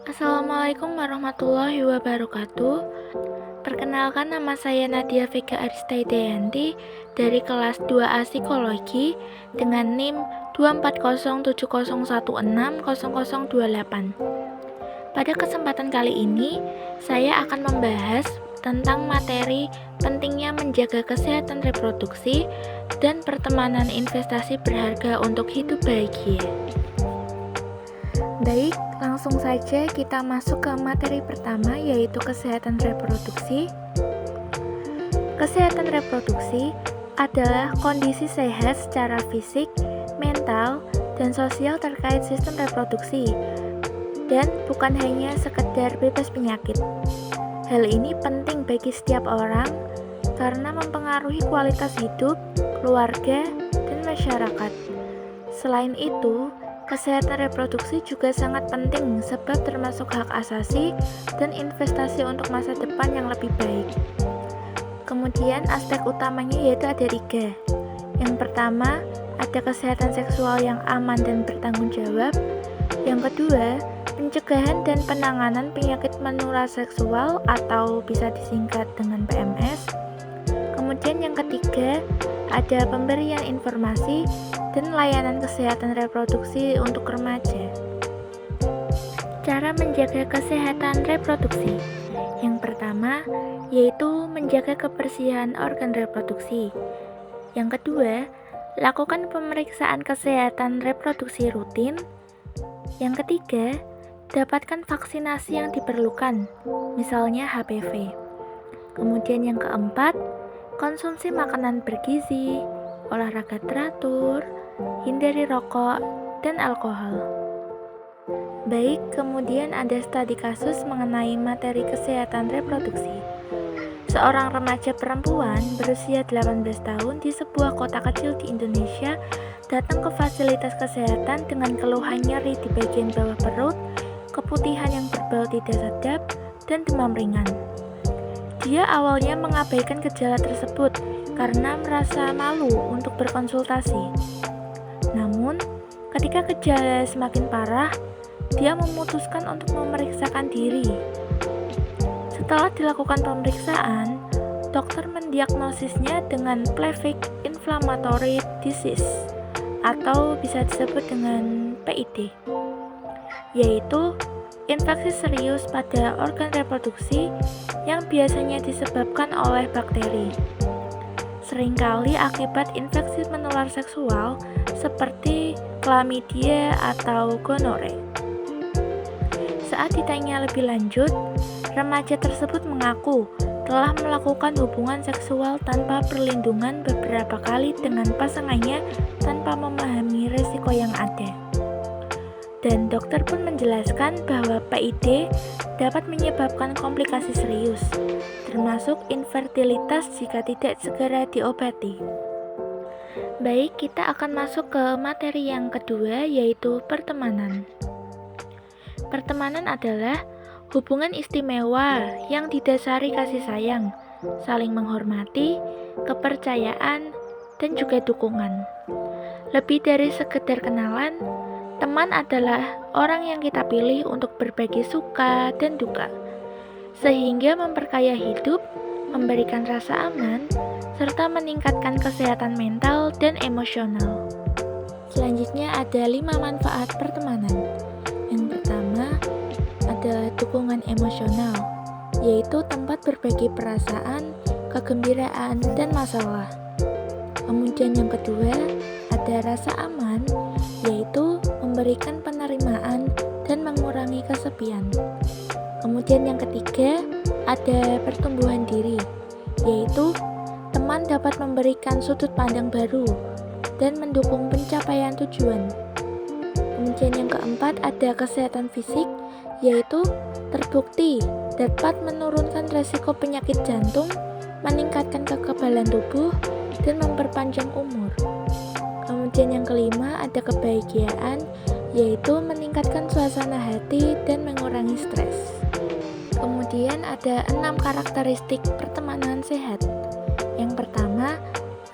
Assalamualaikum warahmatullahi wabarakatuh. Perkenalkan, nama saya Nadia Vega Aristaidayanti dari kelas 2A Psikologi dengan NIM 24070160028. Pada kesempatan kali ini, saya akan membahas tentang materi pentingnya menjaga kesehatan reproduksi dan pertemanan investasi berharga untuk hidup bahagia. Baik, langsung saja kita masuk ke materi pertama, yaitu kesehatan reproduksi. Kesehatan reproduksi adalah kondisi sehat secara fisik, mental, dan sosial terkait sistem reproduksi, dan bukan hanya sekedar bebas penyakit. Hal ini penting bagi setiap orang karena mempengaruhi kualitas hidup, keluarga, dan masyarakat. Selain itu, kesehatan reproduksi juga sangat penting sebab termasuk hak asasi dan investasi untuk masa depan yang lebih baik. Kemudian aspek utamanya yaitu ada 3. Yang pertama, ada kesehatan seksual yang aman dan bertanggung jawab. Yang kedua, pencegahan dan penanganan penyakit menular seksual atau bisa disingkat dengan PMS. Kemudian yang ketiga, ada pemberian informasi dan layanan kesehatan reproduksi untuk remaja. Cara menjaga kesehatan reproduksi. Yang pertama, yaitu menjaga kebersihan organ reproduksi. Yang kedua, lakukan pemeriksaan kesehatan reproduksi rutin. Yang ketiga, dapatkan vaksinasi yang diperlukan, misalnya HPV. Kemudian yang keempat, konsumsi makanan bergizi, olahraga teratur, hindari rokok dan alkohol. Baik, kemudian ada studi kasus mengenai materi kesehatan reproduksi. Seorang remaja perempuan berusia 18 tahun di sebuah kota kecil di Indonesia datang ke fasilitas kesehatan dengan keluhan nyeri di bagian bawah perut, keputihan yang berbau tidak sedap, dan demam ringan. Dia awalnya mengabaikan gejala tersebut karena merasa malu untuk berkonsultasi. Namun, ketika gejala semakin parah, dia memutuskan untuk memeriksakan diri. Setelah dilakukan pemeriksaan, dokter mendiagnosisnya dengan pelvic inflammatory disease atau bisa disebut dengan PID, yaitu infeksi serius pada organ reproduksi yang biasanya disebabkan oleh bakteri. Seringkali akibat infeksi menular seksual seperti chlamydia atau gonore. Saat ditanya lebih lanjut, remaja tersebut mengaku telah melakukan hubungan seksual tanpa perlindungan beberapa kali dengan pasangannya tanpa memahami risiko yang ada. Dan dokter pun menjelaskan bahwa PID dapat menyebabkan komplikasi serius, termasuk infertilitas jika tidak segera diobati. Baik, kita akan masuk ke materi yang kedua, yaitu pertemanan. Pertemanan adalah hubungan istimewa yang didasari kasih sayang, saling menghormati, kepercayaan, dan juga dukungan. Lebih dari sekedar kenalan, teman adalah orang yang kita pilih untuk berbagi suka dan duka, sehingga memperkaya hidup, memberikan rasa aman, serta meningkatkan kesehatan mental dan emosional. Selanjutnya ada 5 manfaat pertemanan. Yang pertama adalah dukungan emosional, yaitu tempat berbagi perasaan, kegembiraan, dan masalah. Kemudian yang kedua ada rasa aman, yaitu memberikan penerimaan dan mengurangi kesepian. Kemudian yang ketiga ada pertumbuhan diri, yaitu teman dapat memberikan sudut pandang baru dan mendukung pencapaian tujuan. Kemudian yang keempat ada kesehatan fisik, yaitu terbukti dapat menurunkan resiko penyakit jantung, meningkatkan kekebalan tubuh, dan memperpanjang umur. Kemudian yang kelima ada kebahagiaan, yaitu meningkatkan suasana hati dan mengurangi stres. Kemudian ada 6 karakteristik pertemanan sehat. Yang pertama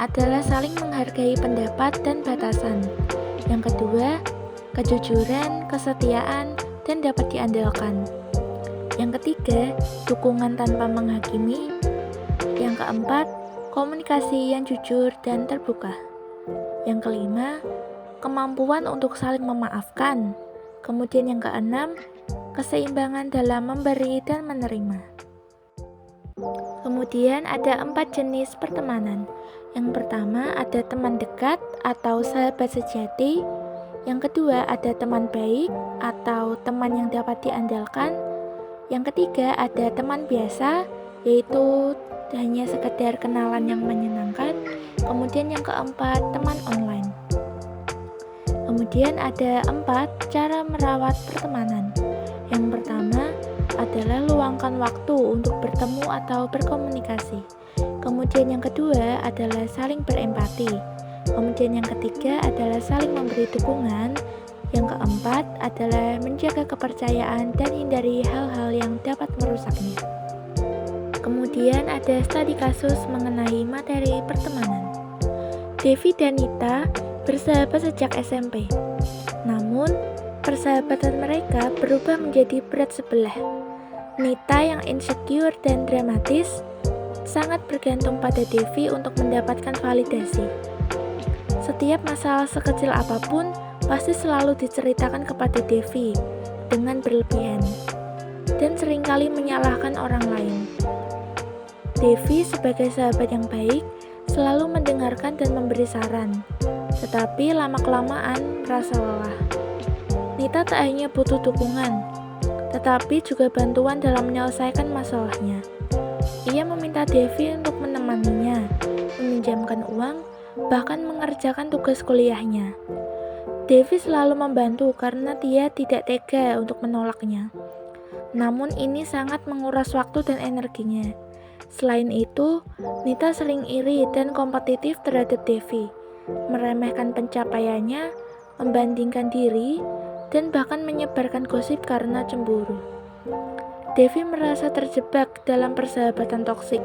adalah saling menghargai pendapat dan batasan. Yang kedua, kejujuran, kesetiaan, dan dapat diandalkan. Yang ketiga, dukungan tanpa menghakimi. Yang keempat, komunikasi yang jujur dan terbuka. Yang kelima, kemampuan untuk saling memaafkan. Kemudian yang keenam, keseimbangan dalam memberi dan menerima. Kemudian ada 4 jenis pertemanan. Yang pertama ada teman dekat atau sahabat sejati. Yang kedua ada teman baik atau teman yang dapat diandalkan. Yang ketiga ada teman biasa, yaitu hanya sekedar kenalan yang menyenangkan. Kemudian yang keempat teman online. Kemudian ada 4 cara merawat pertemanan. Yang pertama adalah luangkan waktu untuk bertemu atau berkomunikasi. Kemudian yang kedua adalah saling berempati. Kemudian yang ketiga adalah saling memberi dukungan. Yang keempat adalah menjaga kepercayaan dan hindari hal-hal yang dapat merusaknya. Kemudian ada studi kasus mengenai materi pertemanan. Devi dan Nita bersahabat sejak SMP. Namun, persahabatan mereka berubah menjadi berat sebelah. Nita yang insecure dan dramatis sangat bergantung pada Devi untuk mendapatkan validasi. Setiap masalah sekecil apapun pasti selalu diceritakan kepada Devi dengan berlebihan dan seringkali menyalahkan orang lain. Devi sebagai sahabat yang baik selalu mendengarkan dan memberi saran, tetapi lama-kelamaan merasa lelah. Nita tak hanya butuh dukungan, tetapi juga bantuan dalam menyelesaikan masalahnya. Ia meminta Devi untuk menemaninya, meminjamkan uang, bahkan mengerjakan tugas kuliahnya. Devi selalu membantu karena dia tidak tega untuk menolaknya. Namun ini sangat menguras waktu dan energinya. Selain itu, Nita sering iri dan kompetitif terhadap Devi, meremehkan pencapaiannya, membandingkan diri, dan bahkan menyebarkan gosip karena cemburu. Devi merasa terjebak dalam persahabatan toksik,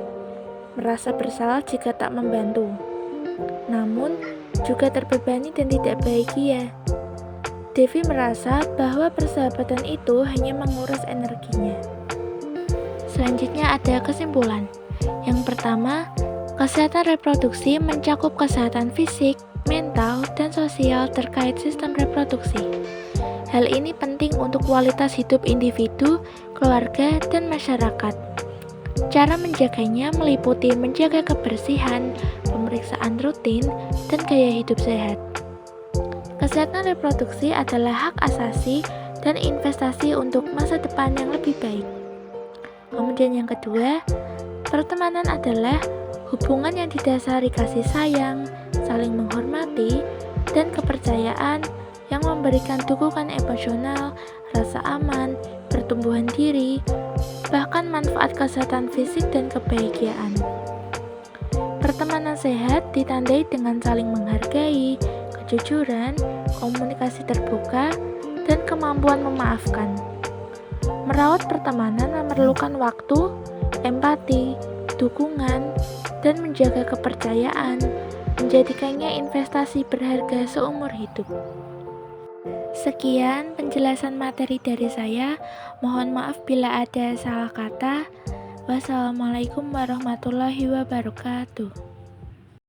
merasa bersalah jika tak membantu, namun juga terbebani dan tidak bahagia. Devi merasa bahwa persahabatan itu hanya menguras energinya. Selanjutnya ada kesimpulan. Yang pertama, kesehatan reproduksi mencakup kesehatan fisik, mental, dan sosial terkait sistem reproduksi. Hal ini penting untuk kualitas hidup individu, keluarga, dan masyarakat. Cara menjaganya meliputi menjaga kebersihan, pemeriksaan rutin, dan gaya hidup sehat. Kesehatan reproduksi adalah hak asasi dan investasi untuk masa depan yang lebih baik. Kemudian yang kedua, pertemanan adalah hubungan yang didasari kasih sayang, saling menghormati, dan kepercayaan yang memberikan dukungan emosional, rasa aman, pertumbuhan diri, bahkan manfaat kesehatan fisik dan kebahagiaan. Pertemanan sehat ditandai dengan saling menghargai, kejujuran, komunikasi terbuka, dan kemampuan memaafkan. Merawat pertemanan memerlukan waktu, empati, dukungan, dan menjaga kepercayaan, menjadikannya investasi berharga seumur hidup. Sekian penjelasan materi dari saya. Mohon maaf bila ada salah kata. Wassalamualaikum warahmatullahi wabarakatuh.